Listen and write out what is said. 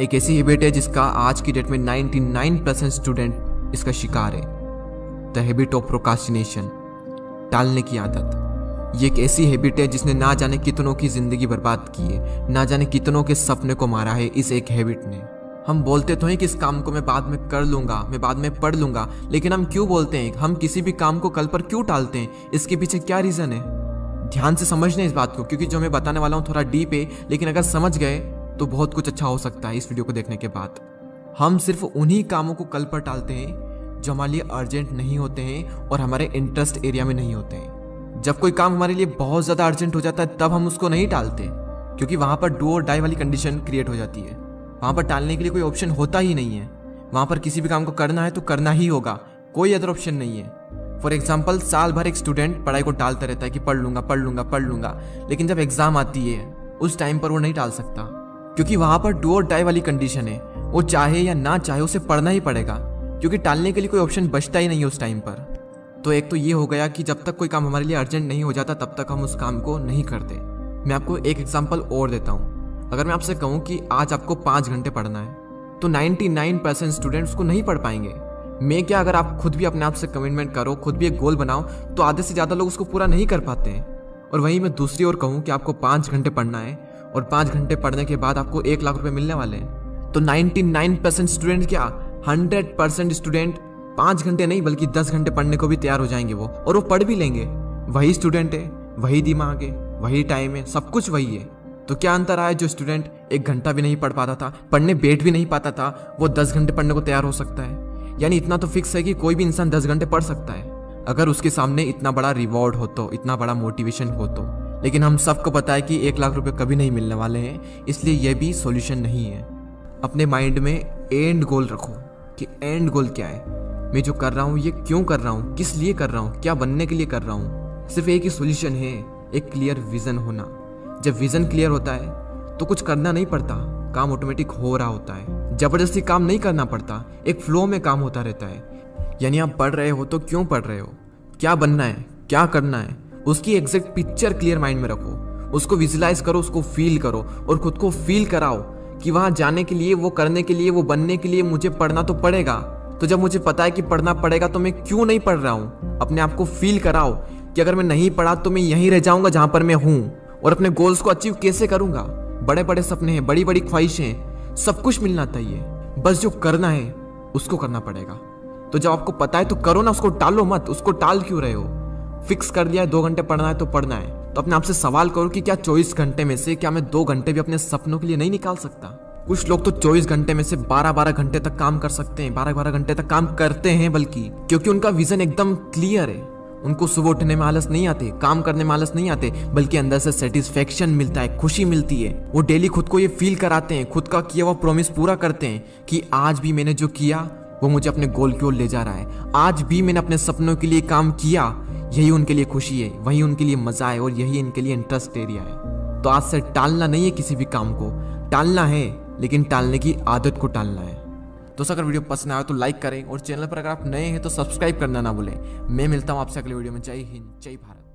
एक ऐसी हैबिट है जिसका आज की डेट में 99% स्टूडेंट इसका शिकार है। द हैबिट ऑफ प्रोक्रास्टिनेशन, टालने की आदत। ये एक ऐसी हैबिट है जिसने ना जाने कितनों की जिंदगी बर्बाद की है, ना जाने कितनों के सपने को मारा है इस एक हैबिट ने। हम बोलते तो हैं कि इस काम को मैं बाद में कर लूंगा, मैं बाद में पढ़ लूंगा, लेकिन हम क्यों बोलते हैं? हम किसी भी काम को कल पर क्यों टालते हैं? इसके पीछे क्या रीजन है? ध्यान से समझने इस बात को, क्योंकि जो मैं बताने वाला हूँ थोड़ा डीप है, लेकिन अगर समझ गए तो बहुत कुछ अच्छा हो सकता है इस वीडियो को देखने के बाद। हम सिर्फ उन्हीं कामों को कल पर टालते हैं जो हमारे लिए अर्जेंट नहीं होते हैं और हमारे इंटरेस्ट एरिया में नहीं होते हैं। जब कोई काम हमारे लिए बहुत ज़्यादा अर्जेंट हो जाता है तब हम उसको नहीं टालते, क्योंकि वहाँ पर डू और डाई वाली कंडीशन क्रिएट हो जाती है। वहाँ पर टालने के लिए कोई ऑप्शन होता ही नहीं है। वहाँ पर किसी भी काम को करना है तो करना ही होगा, कोई अदर ऑप्शन नहीं है। फॉर एग्जाम्पल, साल भर एक स्टूडेंट पढ़ाई को टालता रहता है कि पढ़ लूंगा, लेकिन जब एग्जाम आती है उस टाइम पर वो नहीं टाल सकता, क्योंकि वहाँ पर डू और डाई वाली कंडीशन है। वो चाहे या ना चाहे उसे पढ़ना ही पड़ेगा, क्योंकि टालने के लिए कोई ऑप्शन बचता ही नहीं है उस टाइम पर। तो एक तो ये हो गया कि जब तक कोई काम हमारे लिए अर्जेंट नहीं हो जाता तब तक हम उस काम को नहीं करते। मैं आपको एक एग्जाम्पल और देता हूँ। अगर मैं आपसे कहूँ कि आज आपको 5 घंटे पढ़ना है तो 99% स्टूडेंट उसको नहीं पढ़ पाएंगे। मैं क्या, अगर आप खुद भी अपने आप से कमिटमेंट करो, खुद भी एक गोल बनाओ, तो आधे से ज़्यादा लोग उसको पूरा नहीं कर पाते हैं। और वहीं मैं दूसरी ओर कहूँ कि आपको 5 घंटे पढ़ना है और 5 घंटे पढ़ने के बाद आपको 1 लाख रुपए मिलने वाले हैं, तो 99% स्टूडेंट क्या, 100% स्टूडेंट 5 घंटे नहीं बल्कि 10 घंटे पढ़ने को भी तैयार हो जाएंगे वो, और वो पढ़ भी लेंगे। वही स्टूडेंट है, वही दिमाग है, वही टाइम है, सब कुछ वही है। तो क्या अंतर आया? जो स्टूडेंट 1 घंटा भी नहीं पढ़ पाता था, पढ़ने बैठ भी नहीं पाता था, वो 10 घंटे पढ़ने को तैयार हो सकता है। यानी इतना तो फिक्स है कि कोई भी इंसान 10 घंटे पढ़ सकता है अगर उसके सामने इतना बड़ा रिवॉर्ड हो तो, इतना बड़ा मोटिवेशन हो तो। लेकिन हम सबको पता है कि 1 लाख रुपए कभी नहीं मिलने वाले हैं, इसलिए यह भी सॉल्यूशन नहीं है। अपने माइंड में एंड गोल रखो कि एंड गोल क्या है, मैं जो कर रहा हूँ ये क्यों कर रहा हूँ, किस लिए कर रहा हूँ, क्या बनने के लिए कर रहा हूँ। सिर्फ एक ही सॉल्यूशन है, एक क्लियर विजन होना। जब विजन क्लियर होता है तो कुछ करना नहीं पड़ता, काम ऑटोमेटिक हो रहा होता है। जबरदस्ती काम नहीं करना पड़ता, एक फ्लो में काम होता रहता है। यानी आप पढ़ रहे हो तो क्यों पढ़ रहे हो, क्या बनना है, क्या करना है, उसकी एग्जैक्ट पिक्चर क्लियर माइंड में रखो, उसको विजुलाइज करो, उसको फील करो और खुद को फील कराओ कि वहां जाने के लिए, वो करने के लिए, वो बनने के लिए मुझे पढ़ना तो पड़ेगा। तो जब मुझे पता है कि पढ़ना पड़ेगा तो मैं क्यों नहीं पढ़ रहा हूँ। अपने आप को फील कराओ कि अगर मैं नहीं पढ़ा तो मैं यहीं रह जाऊंगा जहां पर मैं हूँ, और अपने गोल्स को अचीव कैसे करूंगा। बड़े बड़े सपने हैं, बड़ी बड़ी ख्वाहिशें, सब कुछ मिलना चाहिए, बस जो करना है उसको करना पड़ेगा। तो जब आपको पता है तो करो ना, उसको टालो मत। उसको टाल क्यों रहे हो? फिक्स कर लिया है 2 घंटे पढ़ना है तो पढ़ना है, तो अपने आप से सवाल करो कि क्या 24 घंटे में से क्या मैं 2 घंटे भी अपने सपनों के लिए नहीं निकाल सकता? कुछ लोग तो 24 घंटे में से 12-12 घंटे तक काम कर सकते हैं, 12-12 घंटे तक काम करते हैं, बल्कि क्योंकि उनका विजन एकदम क्लियर है। उनको सुबह उठने में आलस नहीं आते, काम करने में आलस नहीं आते, बल्कि अंदर से सेटिस्फेक्शन मिलता है, खुशी मिलती है। वो डेली खुद को ये फील कराते हैं, खुद का किया हुआ प्रॉमिस पूरा करते हैं कि आज भी मैंने जो किया वो मुझे अपने गोल की ओर ले जा रहा है, आज भी मैंने अपने सपनों के लिए काम किया। यही उनके लिए खुशी है, वही उनके लिए मजा है और यही इनके लिए इंटरेस्ट एरिया है। तो आज से टालना नहीं है, किसी भी काम को टालना है, लेकिन टालने की आदत को टालना है। दोस्तों, अगर वीडियो पसंद आया तो लाइक करें और चैनल पर अगर आप नए हैं तो सब्सक्राइब करना ना भूलें। मैं मिलता हूँ आपसे अगले वीडियो में। जय हिंद, जय भारत।